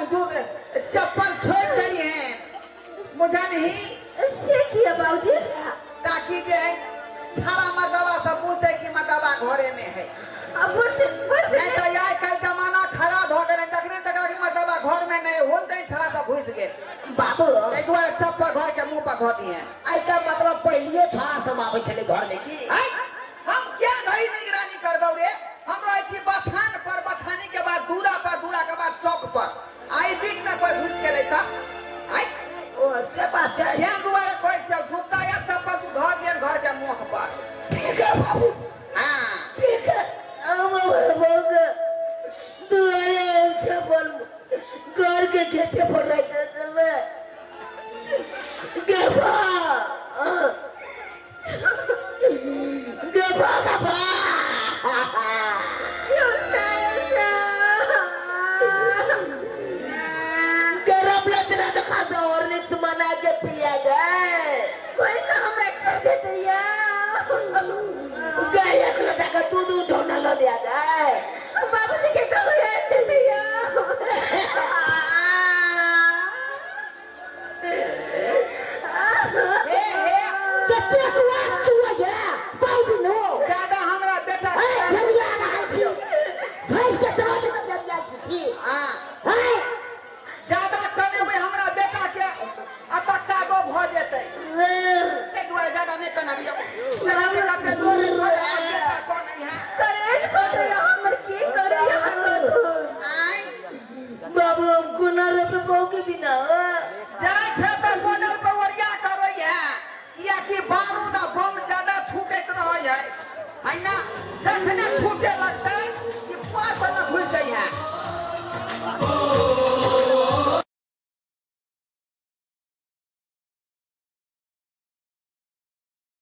चप्पल छोड़ गई है मुझे नहीं से किया बाबूजी ताकि जे छाड़ा मर्दवा सब पूछे कि मर्दवा घरे में है अब बस नहीं तो यार कल जमाना खराब हो गए तकरे तकरा की मर्दवा घर में नहीं होल दे छाड़ा सब घुस गए बाबू एक बार चप्पल घर के मुंह पर धो दिए आई का मतलब पहले छाड़ा सब आवे चले घर में की हम क्या घड़ी निगरानी करबो रे हम रहे छी बथान पर बथानी के बाद दूरा के बाद चौक पर आई बीच में कोई घुस के नहीं था आई ओ से बात है क्या दुआरे कोई चल झुकता या चप्पल घर दिए घर के मुंह पर ठीक है बाबू हां ठीक है अब बाबू दुआरे चप्पल घर के गेटे पर रख दे मैं गबा गबा गरम लचना दिखा दो और नित मना के पिया गए कोई तो हमरा कह देते यार गए एक लोटा का दूध ढोना लो दिया गए बाबूजी के कब याद देते यार कितने हुआ चुआ गया बाबू नो ज्यादा हमरा बेटा भैया ना छी भैंस के तरह में भैया छी ठीक हां है ज्यादा करने में हमरा बेटा के अटक्का गो भ जेतै एक बार ज्यादा नहीं करना भी तेरा बेटा पे जोरे भरे बेटा कौन है करे करे हमर की करे आई बाबू हमको ना रत बहु के बिना जाय छे पे कोनर पे वरिया करई है या कि बारूद आ बम ज्यादा छूटैत रहै है ना जखने छूटे लगतै कि पार पर घुस जाइ है